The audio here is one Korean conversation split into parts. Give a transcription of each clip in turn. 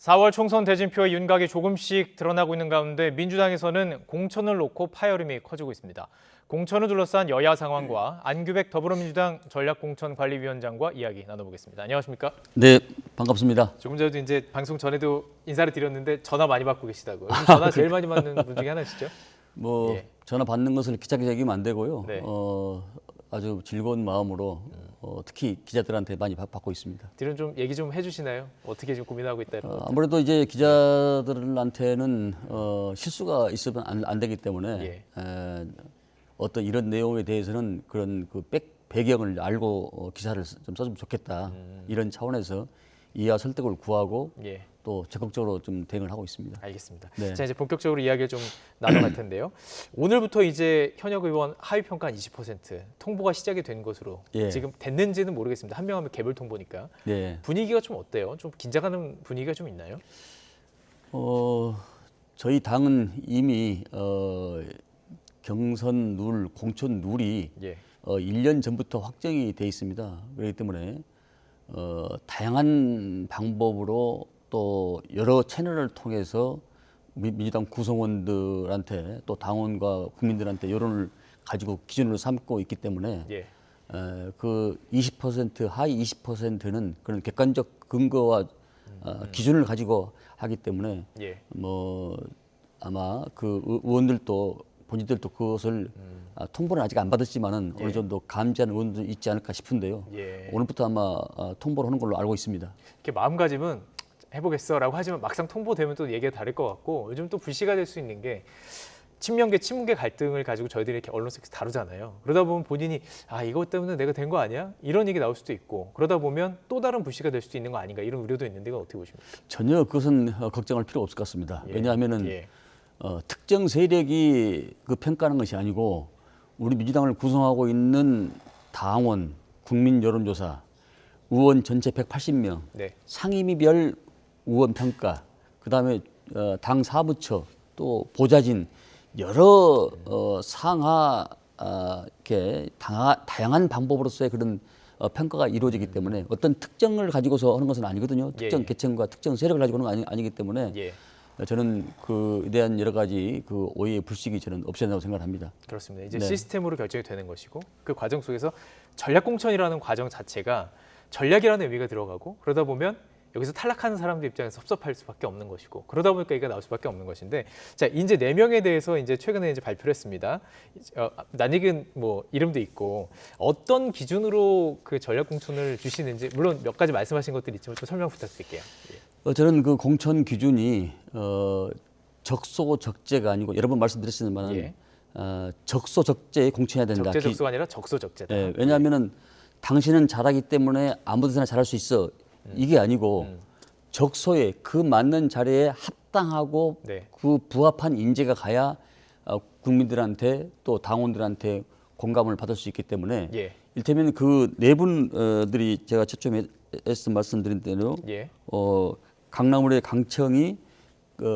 4월 총선 대진표의 윤곽이 조금씩 드러나고 있는 가운데 민주당에서는 공천을 놓고 파열음이 커지고 있습니다. 공천을 둘러싼 여야 상황과 안규백 더불어민주당 전략공천관리위원장과 이야기 나눠보겠습니다. 안녕하십니까? 네, 반갑습니다. 조금 전에도 이제 방송 전에도 인사를 드렸는데 전화 많이 받고 계시다고요. 요즘 전화 제일 많이 받는 분 중에 하나시죠? 예. 전화 받는 것을 기차게 여기면 안 되고요. 네. 아주 즐거운 마음으로 특히 기자들한테 많이 받고 있습니다. 뒤는 좀 얘기 좀 해주시나요? 어떻게 지금 고민하고 있다 이런 것들. 아무래도 이제 기자들한테는 실수가 있으면 안 되기 때문에 어떤 이런 내용에 대해서는 그런 그 배경을 알고 기사를 좀 써주면 좋겠다 이런 차원에서 이해와 설득을 구하고 또 적극적으로 좀 대응을 하고 있습니다. 알겠습니다. 네. 자, 이제 본격적으로 이야기를 좀 나눠갈 텐데요. 오늘부터 이제 현역 의원 하위 평가 한 20% 통보가 시작이 된 것으로 지금 됐는지는 모르겠습니다. 한 명 한 명 개별 통보니까. 분위기가 좀 어때요? 좀 긴장하는 분위기가 좀 있나요? 저희 당은 이미 경선 룰, 공천 룰이 1년 전부터 확정이 돼 있습니다. 그렇기 때문에 다양한 방법으로 또 여러 채널을 통해서 민주당 구성원들한테 또 당원과 국민들한테 여론을 가지고 기준으로 삼고 있기 때문에 그 20% 하위 20%는 그런 객관적 근거와 기준을 가지고 하기 때문에 뭐 아마 그 의원들도 본인들도 그것을 통보는 아직 안 받았지만은 어느 정도 감지하는 의원도 있지 않을까 싶은데요. 오늘부터 아마 통보를 하는 걸로 알고 있습니다. 이렇게 마음가짐은 해보겠어라고 하지만 막상 통보되면 또 얘기가 다를 것 같고 요즘 또 불씨가 될 수 있는 게 친명계, 친문계 갈등을 가지고 저희들이 이렇게 언론에서 다루잖아요. 그러다 보면 본인이 이것 때문에 내가 된 거 아니야? 이런 얘기 나올 수도 있고 그러다 보면 또 다른 불씨가 될 수도 있는 거 아닌가 이런 우려도 있는데 이건 어떻게 보십니까? 전혀 그것은 걱정할 필요 없을 것 같습니다. 왜냐하면은 특정 세력이 그 평가하는 것이 아니고 우리 민주당을 구성하고 있는 당원, 국민 여론조사, 의원 전체 180명, 상임위별 의원 평가, 그다음에 당 사무처, 또 보좌진 여러 상하 이렇게 다양한 방법으로서의 그런 평가가 이루어지기 때문에 어떤 특정을 가지고서 하는 것은 아니거든요. 특정 계층과 특정 세력을 가지고 하는 거 아니기 때문에 저는 그에 대한 여러 가지 그 오해의 불식이 저는 없어야 된다고 생각합니다. 그렇습니다. 이제 시스템으로 결정이 되는 것이고 그 과정 속에서 전략공천이라는 과정 자체가 전략이라는 의미가 들어가고 그러다 보면 여기서 탈락하는 사람들 입장에서 섭섭할 수밖에 없는 것이고 그러다 보니까 이게 나올 수밖에 없는 것인데 자 이제 4명에 대해서 이제 최근에 이제 발표를 했습니다. 낯익은 뭐 이름도 있고 어떤 기준으로 그 전략 공천을 주시는지 물론 몇 가지 말씀하신 것들이 있지만 좀 설명 부탁드릴게요. 저는 그 공천 기준이 적소적재가 아니고 여러 번 말씀드렸지만 적소적재의 공천해야 된다. 적재적소가 아니라 적소적재다. 왜냐하면은 당신은 잘하기 때문에 아무데나 잘할 수 있어. 이게 아니고 적소에 그 맞는 자리에 합당하고 그 부합한 인재가 가야 국민들한테 또 당원들한테 공감을 받을 수 있기 때문에 이를테면 그 네 분들이 제가 최초에 말씀드린 대로 강남을의 강청희,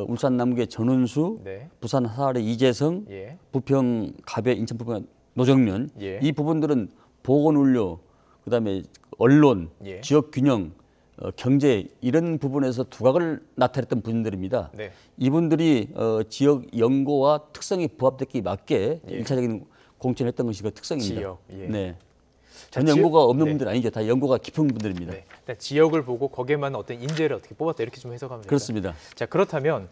울산 남구의 전은수, 부산 하알의 이재성, 부평 갑의 인천 부평 노정면 이 부분들은 보건의료 그다음에 언론, 지역 균형, 경제 이런 부분에서 두각을 나타냈던 분들입니다. 이분들이 지역 연고와 특성이 부합되기 맞게 일차적인 공천을 했던 것이 그 특성입니다. 지역, 전혀 연고가 없는 분들 아니죠. 다 연고가 깊은 분들입니다. 지역을 보고 거기에 맞는 어떤 인재를 어떻게 뽑았다 이렇게 좀 해석하면 됩니다. 그렇습니다. 자 그렇다면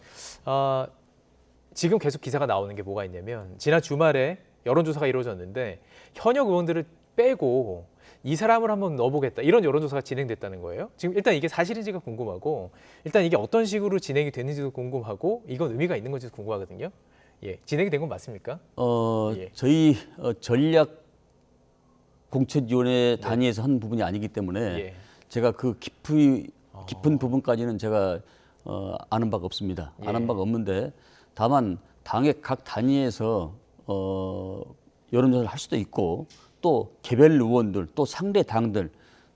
지금 계속 기사가 나오는 게 뭐가 있냐면 지난 주말에 여론조사가 이루어졌는데 현역 의원들을 빼고 이 사람을 한번 넣어보겠다 이런 여론조사가 진행됐다는 거예요. 지금 일단 이게 사실인지가 궁금하고 일단 이게 어떤 식으로 진행이 됐는지도 궁금하고 이건 의미가 있는 건지도 궁금하거든요. 진행이 된 건 맞습니까? 저희 전략 공천위원회 단위에서 한 부분이 아니기 때문에 제가 그 깊은 부분까지는 제가 아는 바가 없습니다. 아는 바가 없는데 다만 당의 각 단위에서 여론조사를 할 수도 있고 또 개별 의원들 또 상대 당들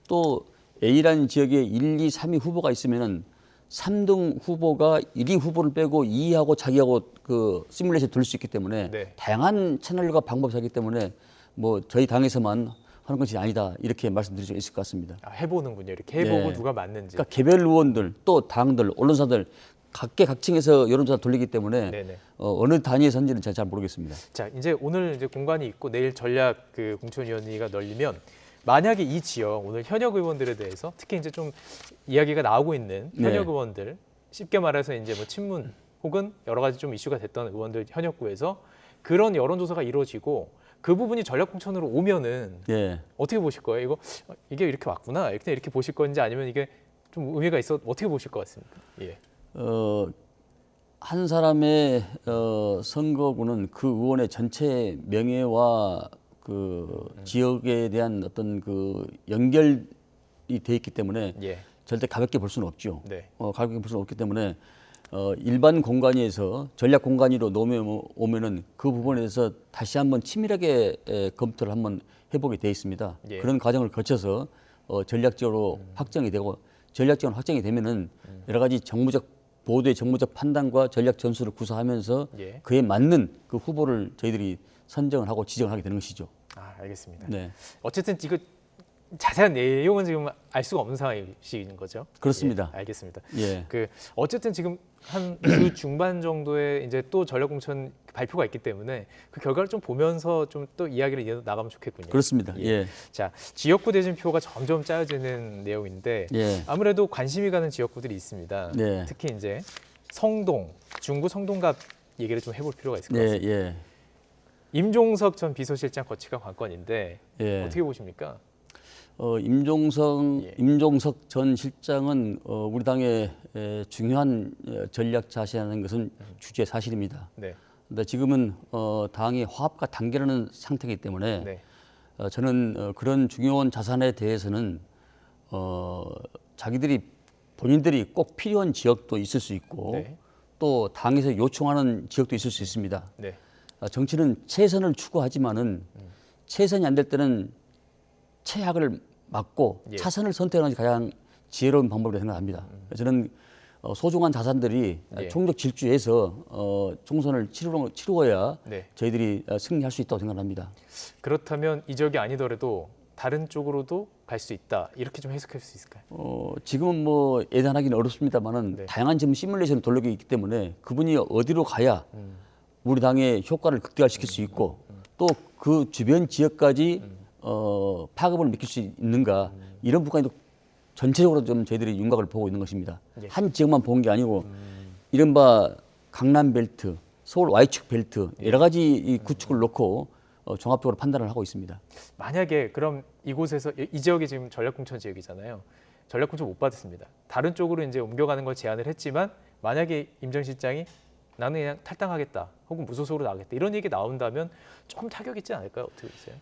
또 A라는 지역에 1, 2, 3위 후보가 있으면은 3등 후보가 1위 후보를 빼고 2위하고 자기하고 그 시뮬레이션 돌릴 수 있기 때문에 다양한 채널과 방법이 있기 때문에 뭐 저희 당에서만 하는 것이 아니다 이렇게 말씀드릴 수 있을 것 같습니다. 아, 해보는군요. 이렇게 해보고 네. 누가 맞는지. 그러니까 개별 의원들 또 당들 언론사들 각계각층에서 여론조사 돌리기 때문에 네네. 어느 단위에 선지는 제가 잘 모르겠습니다. 자, 이제 오늘 이제 공관이 있고 내일 전략 그 공천위원회가 널리면 만약에 이 지역 오늘 현역 의원들에 대해서 특히 이제 좀 이야기가 나오고 있는 현역 네. 의원들 쉽게 말해서 이제 뭐 친문 혹은 여러 가지 좀 이슈가 됐던 의원들 현역구에서 그런 여론조사가 이루어지고 그 부분이 전략 공천으로 오면은 예. 어떻게 보실 거예요? 이게 이렇게 왔구나 이렇게 보실 건지 아니면 이게 좀 의미가 있어 어떻게 보실 것 같습니까? 예. 한 사람의 선거구는 그 의원의 전체 명예와 그 지역에 대한 어떤 그 연결이 돼 있기 때문에 예. 절대 가볍게 볼 수는 없죠. 네. 가볍게 볼 수는 없기 때문에 일반 공간에서 전략 공간으로 오면은 그 부분에 대해서 다시 한번 치밀하게 검토를 한번 해보게 돼 있습니다. 예. 그런 과정을 거쳐서 전략적으로 확정이 되고 전략적으로 확정이 되면은 여러 가지 보도의 정무적 판단과 전략 전술을 구사하면서 예. 그에 맞는 그 후보를 저희들이 선정을 하고 지정을 하게 되는 것이죠. 아, 알겠습니다. 네, 어쨌든 이거 자세한 내용은 지금 알 수가 없는 상황이신 거죠? 그렇습니다. 예, 알겠습니다. 예, 그 어쨌든 지금 한 주 중반 정도에 이제 또 전략 공천 발표가 있기 때문에 그 결과를 좀 보면서 좀 또 이야기를 이어 나가면 좋겠군요. 그렇습니다. 예, 자, 지역구 대진표가 점점 짜여지는 내용인데 예, 아무래도 관심이 가는 지역구들이 있습니다. 네. 특히 이제 성동, 중구 성동갑 얘기를 좀 해볼 필요가 있을 것 예, 같습니다. 예, 임종석 전 비서실장 거취가 관건인데 예. 어떻게 보십니까? 임종석 전 실장은 우리 당의 중요한 전략 자세라는 것은 주제 사실입니다. 네. 근데 지금은 당이 화합과 단결하는 상태이기 때문에 네. 저는 그런 중요한 자산에 대해서는 본인들이 꼭 필요한 지역도 있을 수 있고 네. 또 당에서 요청하는 지역도 있을 수 있습니다. 네. 정치는 최선을 추구하지만은 최선이 안 될 때는 최악을 막고 예. 차선을 선택하는 것이 가장 지혜로운 방법이라고 생각합니다. 저는 소중한 자산들이 예. 총력 질주해서 총선을 치루어야 네. 저희들이 승리할 수 있다고 생각합니다. 그렇다면 이 지역이 아니더라도 다른 쪽으로도 갈 수 있다. 이렇게 좀 해석할 수 있을까요? 지금은 뭐 예단하기는 어렵습니다만은 네. 다양한 지금 시뮬레이션을 돌리고 있기 때문에 그분이 어디로 가야 우리 당의 효과를 극대화시킬 수 있고 또 그 주변 지역까지 파급을 미칠 수 있는가 이런 부분에도 전체적으로 좀 저희들이 윤곽을 보고 있는 것입니다. 예. 한 지역만 본 게 아니고 이른바 강남 벨트, 서울 Y축 벨트 여러 가지 이 구축을 놓고 종합적으로 판단을 하고 있습니다. 만약에 그럼 이곳에서 이 지역이 지금 전략공천 지역이잖아요. 전략공천 못 받았습니다. 다른 쪽으로 이제 옮겨가는 걸 제안을 했지만 만약에 임 전 실장이 나는 그냥 탈당하겠다 혹은 무소속으로 나가겠다 이런 얘기 나온다면 조금 타격 있지 않을까요? 어떻게 보세요?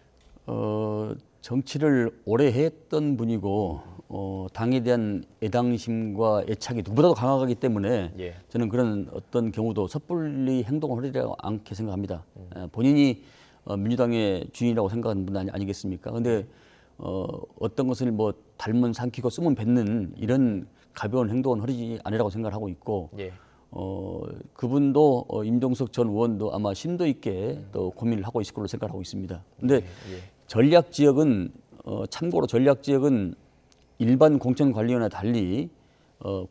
정치를 오래 했던 분이고 당에 대한 애당심과 애착이 누구보다도 강하기 때문에 예. 저는 그런 어떤 경우도 섣불리 행동을 하리라고 않게 생각합니다. 본인이 민주당의 주인이라고 생각하는 분 아니겠습니까? 그런데 어떤 것을 뭐 닮은 삼키고 쓰면 뱉는 이런 가벼운 행동은 하지 않으라고 생각하고 있고 예. 그분도 임종석 전 의원도 아마 심도 있게 또 고민을 하고 있을 걸로 생각하고 있습니다. 근데 전략 지역은 참고로 전략 지역은 일반 공천 관리원과 달리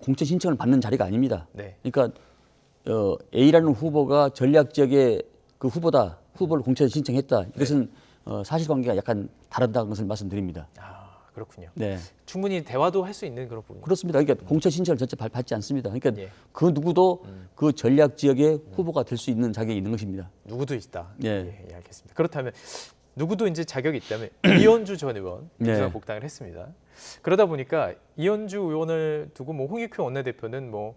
공천 신청을 받는 자리가 아닙니다. 네. 그러니까 A라는 후보가 전략 지역의 그 후보를 공천 신청했다. 이것은 사실관계가 약간 다르다는 것을 말씀드립니다. 아, 그렇군요. 네. 충분히 대화도 할 수 있는 그런 부분. 그렇습니다. 그러니까 공천 신청을 전체 받지 않습니다. 그러니까 예. 그 누구도 그 전략 지역의 후보가 될 수 있는 자격이 있는 것입니다. 누구도 있다. 예. 예, 알겠습니다. 그렇다면 누구도 이제 자격이 있다면 이현주 전 의원 민주당 복당을 했습니다. 그러다 보니까 이현주 의원을 두고 뭐 홍익표 원내대표는 뭐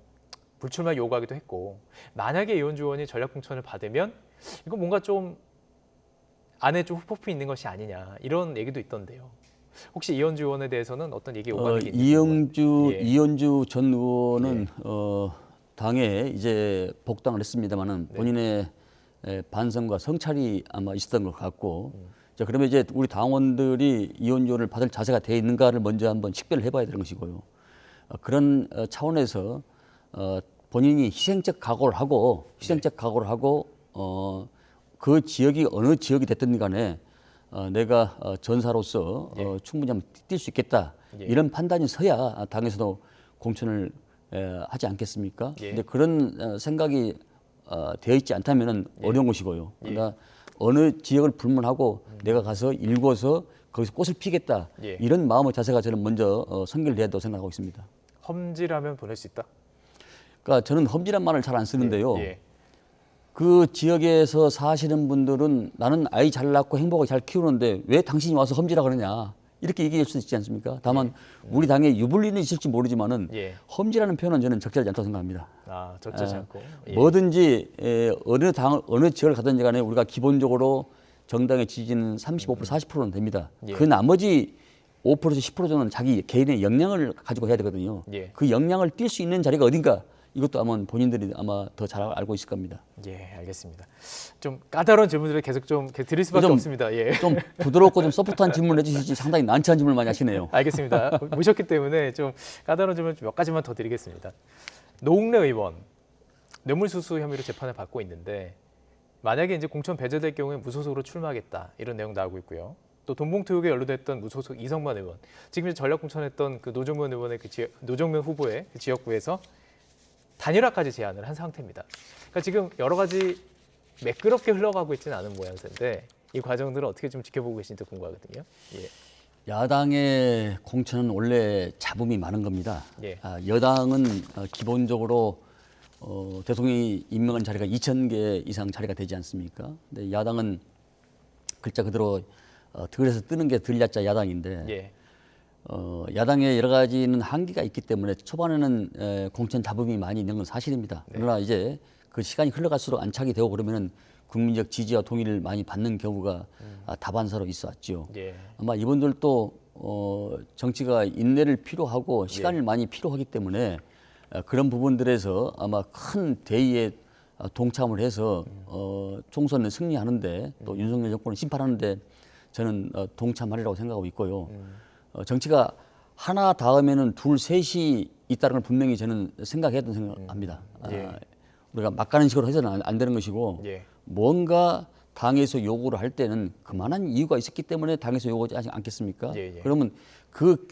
불출마 요구하기도 했고 만약에 이현주 의원이 전략 공천을 받으면 이거 뭔가 좀 안에 좀 후폭풍이 있는 것이 아니냐 이런 얘기도 있던데요. 혹시 이현주 의원에 대해서는 어떤 얘기 오가는 게 있는지 이현주 전 의원은 당에 이제 복당을 했습니다만은 본인의 반성과 성찰이 아마 있었던 것 같고 자 그러면 이제 우리 당원들이 이현주 의원을 받을 자세가 돼 있는가를 먼저 한번 식별을 해봐야 되는 것이고요. 그런 차원에서 본인이 희생적 각오를 하고 그 지역이 어느 지역이 됐든 간에 내가 전사로서 예. 충분히 한번 뛸 수 있겠다. 예. 이런 판단이 서야 당에서도 공천을 하지 않겠습니까? 예. 근데 그런 생각이 되어 있지 않다면은 예. 어려운 것이고요. 예. 그러나 어느 지역을 불문하고 내가 가서 일궈서 거기서 꽃을 피겠다. 예. 이런 마음의 자세가 저는 먼저 선결돼야 된다고 생각하고 있습니다. 험지라면 보낼 수 있다. 그러니까 저는 험지란 말을 잘 안 쓰는데요. 예. 그 지역에서 사시는 분들은 나는 아이 잘 낳고 행복하게 잘 키우는데 왜 당신이 와서 험지라 그러냐 이렇게 얘기할 수도 있지 않습니까? 다만 우리 당에 유불리는 있을지 모르지만은 예. 험지라는 표현은 저는 적절하지 않다고 생각합니다. 아, 적절치 않고. 예. 뭐든지 어느 당 어느 지역을 가든지 간에 우리가 기본적으로 정당의 지지는 35% 40%는 됩니다. 예. 그 나머지 5%에서 10% 정도는 자기 개인의 역량을 가지고 해야 되거든요. 예. 그 역량을 띌 수 있는 자리가 어딘가 이것도 아마 본인들이 아마 더 잘 알고 있을 겁니다. 예, 알겠습니다. 좀 까다로운 질문들을 계속 좀 드릴 수밖에 좀- 없습니다. 예. 좀 부드럽고 좀 소프트한 질문을 해주시지 상당히 난처한 질문을 많이 하시네요. 알겠습니다. 모셨기 때문에 좀 까다로운 질문 몇 가지만 더 드리겠습니다. 노웅래 의원 뇌물수수 혐의로 재판을 받고 있는데 만약에 이제 공천 배제될 경우에 무소속으로 출마하겠다 이런 내용 나오고 있고요. 또 돈봉투 의혹에 연루됐던 무소속 이성만 의원, 지금 이제 전략 공천했던 그 노정면 의원의 노정면 후보의 그 지역구에서 단일화까지 제안을 한 상태입니다. 그러니까 지금 여러 가지 매끄럽게 흘러가고 있지는 않은 모양새인데 이 과정들을 어떻게 좀 지켜보고 계신지 궁금하거든요. 예. 야당의 공천은 원래 잡음이 많은 겁니다. 예. 여당은 기본적으로 대통령이 임명한 자리가 2,000개 이상 자리가 되지 않습니까? 근데 야당은 글자 그대로 들에서 뜨는 게 들야자 야당인데 예. 야당의 여러 가지는 한계가 있기 때문에 초반에는 공천 잡음이 많이 있는 건 사실입니다. 네. 그러나 이제 그 시간이 흘러갈수록 안착이 되고 그러면은 국민적 지지와 동의를 많이 받는 경우가 다반사로 있어 왔죠. 예. 아마 이분들도 정치가 인내를 필요하고 시간을 많이 필요하기 때문에 그런 부분들에서 아마 큰 대의에 동참을 해서 총선을 승리하는데 또 윤석열 정권을 심판하는데 저는 동참하리라고 생각하고 있고요. 정치가 하나 다음에는 둘, 셋이 있다는 걸 분명히 저는 생각해야 된다고 생각합니다. 예. 우리가 막 가는 식으로 해서는 안 되는 것이고 예. 뭔가 당에서 요구를 할 때는 그만한 이유가 있었기 때문에 당에서 요구하지 않겠습니까? 예, 예. 그러면 그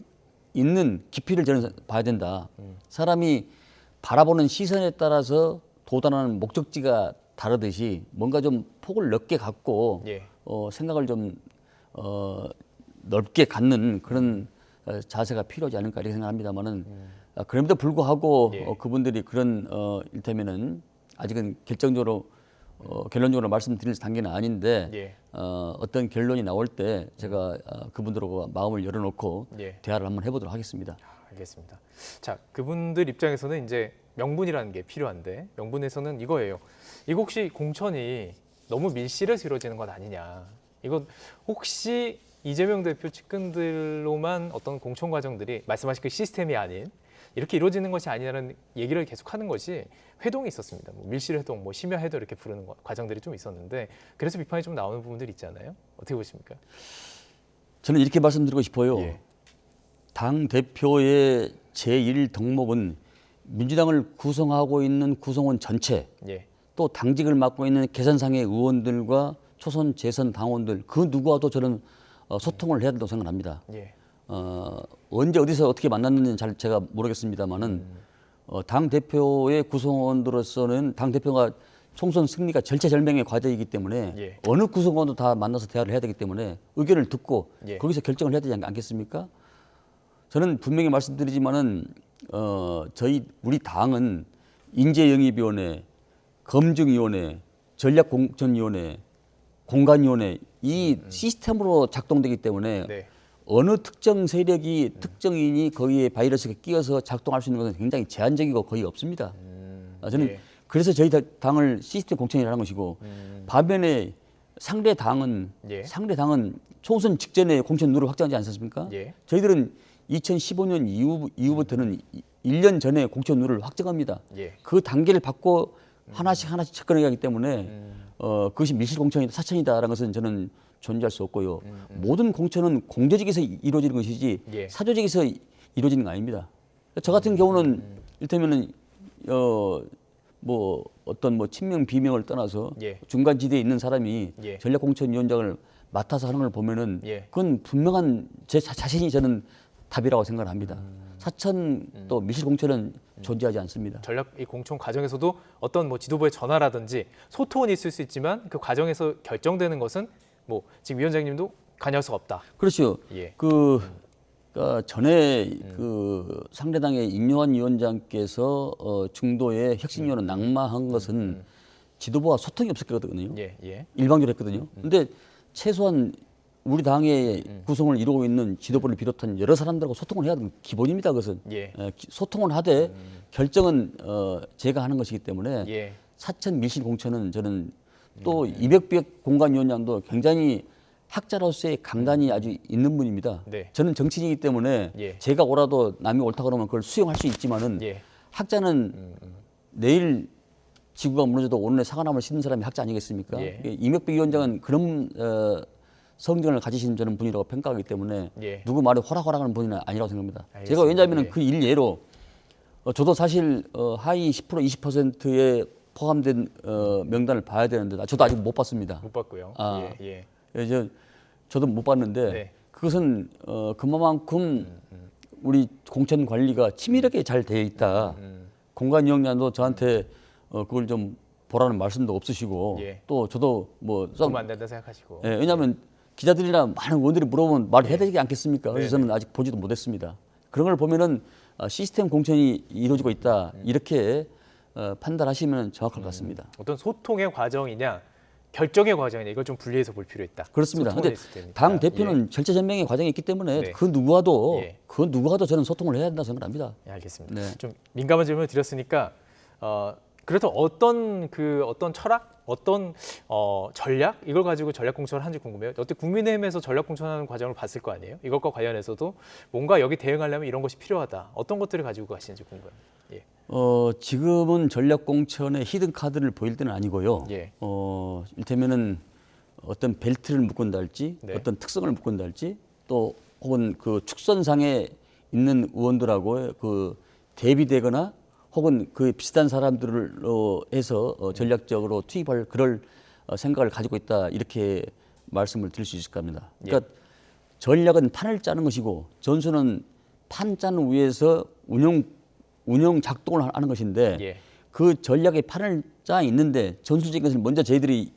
있는 깊이를 저는 봐야 된다. 사람이 바라보는 시선에 따라서 도달하는 목적지가 다르듯이 뭔가 좀 폭을 넓게 갖고 예. 생각을 좀 넓게 갖는 그런 자세가 필요하지 않을까 이렇게 생각합니다만은 그럼에도 불구하고 예. 그분들이 그런 일테면은 아직은 결론적으로 말씀드릴 단계는 아닌데 예. 어떤 결론이 나올 때 제가 그분들하고 마음을 열어놓고 예. 대화를 한번 해보도록 하겠습니다. 알겠습니다. 자, 그분들 입장에서는 이제 명분이라는 게 필요한데 명분에서는 이거예요. 이거 혹시 공천이 너무 밀실에서 이루어지는 것 아니냐. 이거 혹시 이재명 대표 측근들로만 어떤 공천 과정들이 말씀하신 그 시스템이 아닌 이렇게 이루어지는 것이 아니냐는 얘기를 계속하는 것이 회동이 있었습니다. 뭐 밀실 회동, 뭐 심야 회동 이렇게 부르는 과정들이 좀 있었는데 그래서 비판이 좀 나오는 부분들이 있잖아요. 어떻게 보십니까? 저는 이렇게 말씀드리고 싶어요. 예. 당 대표의 제1 덕목은 민주당을 구성하고 있는 구성원 전체, 예. 또 당직을 맡고 있는 계산상의 의원들과 초선 재선 당원들 그 누구와도 저는 소통을 해야 된다고 생각합니다. 예. 언제 어디서 어떻게 만났는지는 잘 제가 모르겠습니다만은 당 대표의 구성원으로서는 당 대표가 총선 승리가 절체절명의 과제이기 때문에 예. 어느 구성원도 다 만나서 대화를 해야 되기 때문에 의견을 듣고 예. 거기서 결정을 해야 되지 않겠습니까? 저는 분명히 말씀드리지만은 우리 당은 인재영입위원회, 검증위원회, 전략공천위원회, 공간위원회 이 시스템으로 작동되기 때문에 네. 어느 특정 세력이 특정인이 거기에 바이러스가 끼어서 작동할 수 있는 것은 굉장히 제한적이고 거의 없습니다. 저는 예. 그래서 저희 당을 시스템 공천이라는 것이고 반면에 상대 당은 예. 총선 직전에 공천 룰을 확정하지 않습니까? 예. 저희들은 2015년 이후부터는 1년 전에 공천 룰을 확정합니다. 예. 그 단계를 받고 하나씩 접근해 가기 때문에 그것이 밀실 공천이다 사천이다라는 것은 저는 존재할 수 없고요. 모든 공천은 공조직에서 이루어지는 것이지 예. 사조직에서 이루어지는 거 아닙니다. 저 같은 경우는 이를테면은 어떤 친명 비명을 떠나서 예. 중간 지대에 있는 사람이 예. 전략공천위원장을 맡아서 하는 걸 보면은 예. 그건 분명한 제 자신이 저는 답이라고 생각을 합니다. 사천 또 밀실 공천은 존재하지 않습니다. 전략 이 공천 과정에서도 어떤 뭐 지도부의 전화라든지 소통은 있을 수 있지만 그 과정에서 결정되는 것은 뭐 지금 위원장님도 관여할 수가 없다. 그렇죠. 예. 전에 상대당의 임요한 위원장께서 중도의 혁신위원을 낙마한 것은 지도부와 소통이 없었거든요. 예, 예. 일방적으로 했거든요. 근데 최소한 우리 당의 구성을 이루고 있는 지도부를 비롯한 여러 사람들하고 소통을 해야 되는 기본입니다. 그것은 예. 소통을 하되 결정은 제가 하는 것이기 때문에 예. 사천 밀실 공천은 저는 또 이백비혁 공관위원장도 굉장히 학자로서의 강단이 아주 있는 분입니다. 네. 저는 정치인이기 때문에 예. 제가 옳아도 남이 옳다 그러면 그걸 수용할 수 있지만은 예. 학자는 내일 지구가 무너져도 오늘의 사과나무를 심는 사람이 학자 아니겠습니까? 예. 이명박 위원장은 그런 성정을 가지신 저는 분이라고 평가하기 때문에 예. 누구 말에 호락호락하는 분은 아니라고 생각합니다. 알겠습니다. 제가 왜냐하면 예. 그 일례로 저도 사실 하위 10% 20%에 포함된 명단을 봐야 되는데 저도 아직 못 봤습니다. 못 봤고요. 아. 예. 저도 못 봤는데 네. 그것은 그만큼 우리 공천 관리가 치밀하게 잘 되어 있다. 공관위원장도 저한테 그걸 좀 보라는 말씀도 없으시고 예. 또 저도 뭐 도움 안 된다 생각하시고. 예, 왜냐하면 기자들이나 많은 의원들이 물어보면 말을 해야 되지 않겠습니까? 그래서 네네. 저는 아직 보지도 못했습니다. 그런 걸 보면은 시스템 공천이 이루어지고 있다 이렇게 판단하시면 정확할 것 같습니다. 어떤 소통의 과정이냐 결정의 과정이냐 이걸 좀 분리해서 볼 필요 있다. 그렇습니다. 소통은 근데 있을 테니까. 당 대표는 절차전명의 과정이 있기 때문에 네. 그 누구와도 예. 저는 소통을 해야 된다고 생각합니다. 예, 알겠습니다. 네. 좀 민감한 질문을 드렸으니까 그래서 어떤 철학, 어떤 전략 이걸 가지고 전략 공천을 하는지 궁금해요. 어때 국민의힘에서 전략 공천하는 과정을 봤을 거 아니에요? 이것과 관련해서도 뭔가 여기 대응하려면 이런 것이 필요하다. 어떤 것들을 가지고 가시는지 궁금해요. 예. 지금은 전략 공천의 히든 카드를 보일 때는 아니고요. 예. 이를테면은 어떤 벨트를 묶은다 할지, 네. 어떤 특성을 묶은다 할지, 또 혹은 그 축선상에 있는 의원들하고 그 대비되거나 혹은 그 비슷한 사람들로 해서 전략적으로 투입할 그럴 생각을 가지고 있다 이렇게 말씀을 드릴 수 있을 겁니다. 그러니까 전략은 판을 짜는 것이고 전술은 판 짜는 위에서 운영 작동을 하는 것인데 예. 그 전략의 판을 짜 있는데 전술적인 것을 먼저 저희들이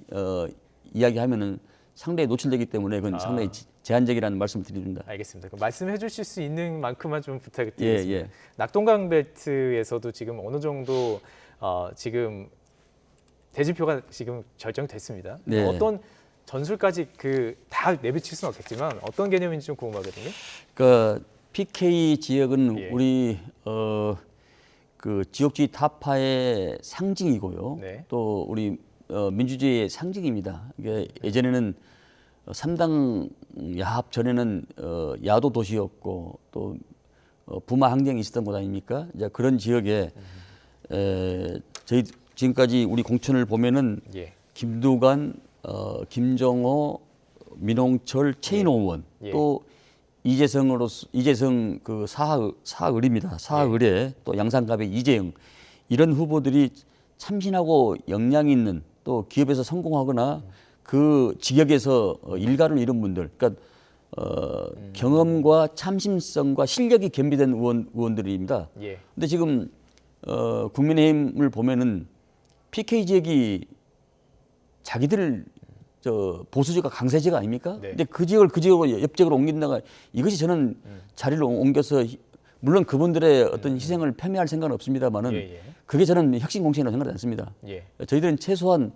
이야기하면은 상당히 노출되기 때문에 그건 상당히 제한적이라는 말씀을 드립니다. 알겠습니다. 그럼 말씀해 주실 수 있는 만큼만 좀 부탁드리겠습니다. 예. 낙동강 벨트에서도 지금 어느 정도 지금 대진표가 지금 결정됐습니다. 네. 어떤 전술까지 다 내비칠 수는 없겠지만 어떤 개념인지 좀 궁금하거든요. 그러니까 PK 지역은 예. 우리 그 지역주의 타파의 상징이고요. 네. 또 우리 민주주의의 상징입니다. 이게 예전에는 3당 야합 전에는 야도 도시였고 또 부마 항쟁이 있었던 곳 아닙니까? 이제 그런 지역에 저희 지금까지 우리 공천을 보면은 예. 김두관, 김정호, 민홍철, 최인호 의원 예. 또 이재성 그 사의입니다. 사의에 또 양산갑의 이재영 이런 후보들이 참신하고 역량 있는 또 기업에서 성공하거나 그 직역에서 일가를 이룬 분들, 그러니까 경험과 참신성과 실력이 겸비된 의원들입니다. 예. 근데 지금 국민의힘을 보면은 PK 지역이 자기들 보수지가 강세지가 아닙니까? 네. 근데 그 지역을 그 지역으로 옆 지역으로 옮긴다가 이것이 저는 자리를 옮겨서 물론 그분들의 어떤 희생을 폄훼할 생각은 없습니다만은 예. 그게 저는 혁신 공천이라고 생각하지 않습니다. 예. 저희들은 최소한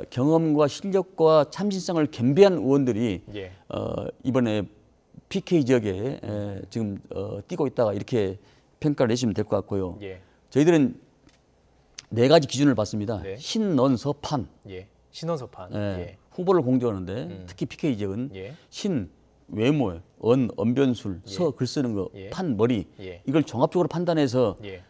경험과 실력과 참신성을 겸비한 의원들이 예. 이번에 PK 지역에 지금 뛰고 있다가 이렇게 평가를 내시면 될 것 같고요. 예. 저희들은 4가지 기준을 봤습니다. 네. 신넌 서판 예. 신원서판. 후보를 공개하는데 특히 PK 지역은 예. 신 외모, 언변술, 서 글 쓰는 거, 예. 판 머리 예. 이걸 종합적으로 판단해서 예.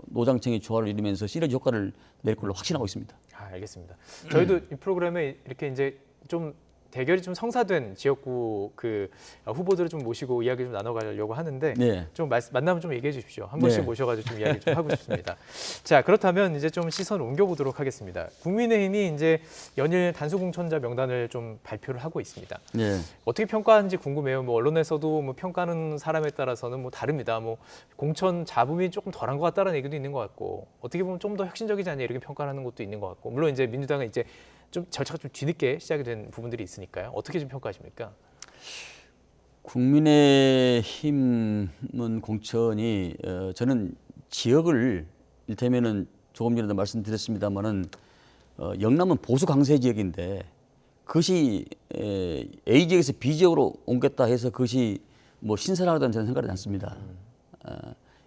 노장청이 조화를 이루면서 시너지 효과를 낼 걸로 확신하고 있습니다. 알겠습니다. 저희도 이 프로그램에 이렇게 이제 좀 대결이 좀 성사된 지역구 그 후보들을 좀 모시고 이야기 좀 나눠가려고 하는데 네. 좀 만나면 좀 얘기해 주십시오. 한 번씩 네. 모셔가지고 좀 이야기 좀 하고 싶습니다. 자, 그렇다면 이제 좀 시선 옮겨보도록 하겠습니다. 국민의힘이 이제 연일 단수공천자 명단을 좀 발표를 하고 있습니다. 네. 어떻게 평가하는지 궁금해요. 뭐 언론에서도 뭐 평가하는 사람에 따라서는 뭐 다릅니다. 뭐 공천 잡음이 조금 덜한 것 같다는 얘기도 있는 것 같고 어떻게 보면 좀 더 혁신적이지 않냐 이렇게 평가하는 것도 있는 것 같고 물론 이제 민주당은 이제 좀 절차가 좀 뒤늦게 시작이 된 부분들이 있으니까요. 어떻게 좀 평가하십니까? 국민의힘은 공천이 저는 지역을 이를테면은 조금 전에도 말씀드렸습니다만은 영남은 보수 강세 지역인데 그것이 A 지역에서 B 지역으로 옮겼다 해서 그것이 뭐 신선하다는 저는 생각이 않습니다.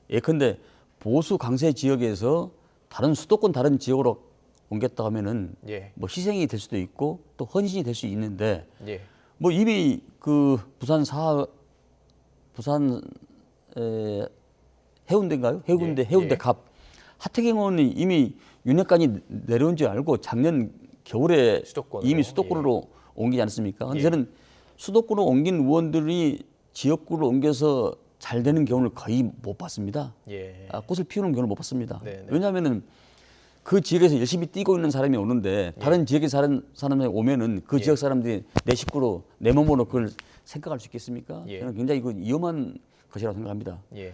예컨대 보수 강세 지역에서 다른 수도권 다른 지역으로 옮겼다 하면은 예. 뭐 희생이 될 수도 있고 또 헌신이 될 수 있는데 예. 뭐 이미 그 부산 해운대인가요? 예. 해운대 예. 갑 하태경 의원이 이미 윤핵관이 내려온 줄 알고 작년 겨울에 수도권으로. 이미 수도권으로 옮기지 않았습니까? 근데 예. 저는 수도권으로 옮긴 의원들이 지역구로 옮겨서 잘 되는 경우를 거의 못 봤습니다. 예. 꽃을 피우는 경우를 못 봤습니다. 네네. 왜냐하면은 그 지역에서 열심히 뛰고 있는 사람이 오는데 다른 지역에 사는 사람이 오면은 그 지역 사람들이 내 식구로 내 몸으로 그걸 생각할 수 있겠습니까? 예. 저는 굉장히 그 위험한 것이라고 생각합니다. 예.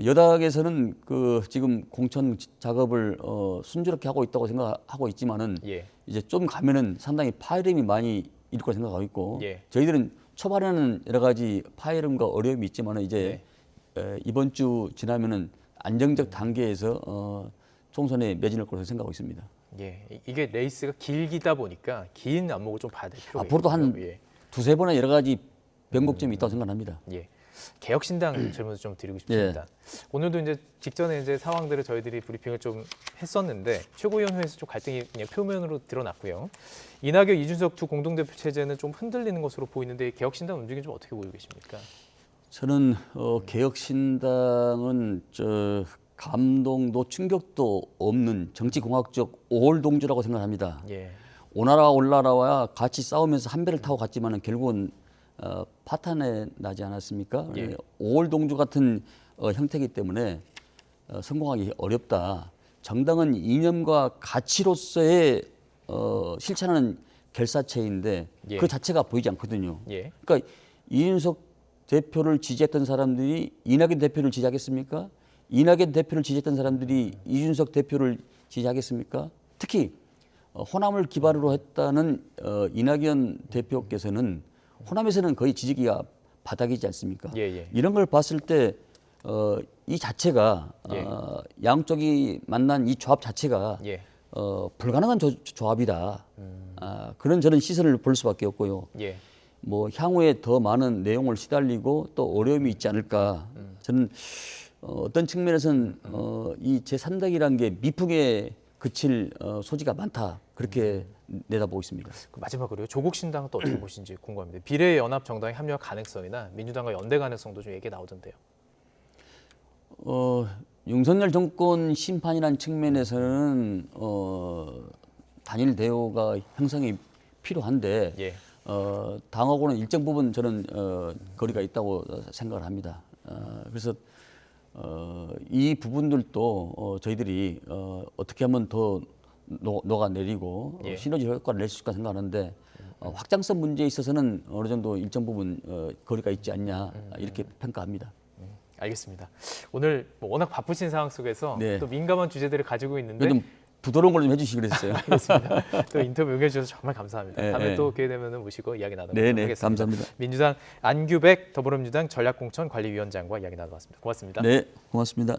여당에서는 그 지금 공천 작업을 순조롭게 하고 있다고 생각하고 있지만은 예. 이제 좀 가면은 상당히 파열음이 많이 일을 거라 생각하고 있고 예. 저희들은 초반에는 여러 가지 파열음과 어려움이 있지만은 이제 이번 주 지나면은 안정적 단계에서 총선에 매진할 거라고 생각하고 있습니다. 예. 이게 레이스가 길기다 보니까 긴 안목을 좀 봐야 될 필요가 앞으로도 한 예. 두세 번의 여러 가지 변곡점이 있다고 생각합니다. 예. 개혁신당 질문을 좀 드리고 싶습니다. 오늘도 이제 직전에 이제 상황들을 저희들이 브리핑을 좀 했었는데 최고위원회에서 좀 갈등이 그냥 표면으로 드러났고요. 이낙연, 이준석 두 공동대표 체제는 좀 흔들리는 것으로 보이는데 개혁신당 움직임 좀 어떻게 보고 계십니까? 저는 개혁신당은 감동도 충격도 없는 정치공학적 오홀동주라고 생각합니다. 예. 오나라 올나라와 같이 싸우면서 한 배를 타고 갔지만은 결국은 파탄에 나지 않았습니까? 예. 오홀동주 같은 형태이기 때문에 성공하기 어렵다. 정당은 이념과 가치로서의 실천하는 결사체인데 예. 그 자체가 보이지 않거든요. 예. 그러니까 이준석 대표를 지지했던 사람들이 이낙연 대표를 지지하겠습니까? 이낙연 대표를 지지했던 사람들이 이준석 대표를 지지하겠습니까? 특히 호남을 기반으로 했다는 이낙연 대표께서는 호남에서는 거의 지지기가 바닥이지 않습니까? 예, 예. 이런 걸 봤을 때 이 자체가 예. 양쪽이 만난 이 조합 자체가 예. 불가능한 조합이다. 그런 저는 시선을 볼 수밖에 없고요. 예. 뭐 향후에 더 많은 내용을 시달리고 또 어려움이 있지 않을까. 저는 어떤 측면에서는 이 제3당이라는 게 미풍에 그칠 소지가 많다. 그렇게 내다보고 있습니다. 그 마지막으로요. 조국 신당은 또 어떻게 보시는지 궁금합니다. 비례연합 정당의 합류할 가능성이나 민주당과 연대 가능성도 좀 얘기 나오던데요. 윤석열 정권 심판이라는 측면에서는 단일 대우가 형성이 필요한데 예. 당하고는 일정 부분 저는 거리가 있다고 생각을 합니다. 그래서 이 부분들도 저희들이 어떻게 하면 더 녹아내리고 예. 시너지 효과를 낼 수 있을까 생각하는데 확장성 문제에 있어서는 어느 정도 일정 부분 거리가 있지 않냐 이렇게 평가합니다. 알겠습니다. 오늘 뭐 워낙 바쁘신 상황 속에서 네. 또 민감한 주제들을 가지고 있는데 좀 부드러운 걸 좀 해주시기 그랬어요. 알겠습니다. 또 인터뷰 응해주셔서 정말 감사합니다. 네, 다음에 네. 또 기회 되면 모시고 이야기 나눠보도록 네네 하겠습니다. 감사합니다. 민주당 안규백 더불어민주당 전략공천관리위원장과 이야기 나눠봤습니다. 고맙습니다. 네 고맙습니다.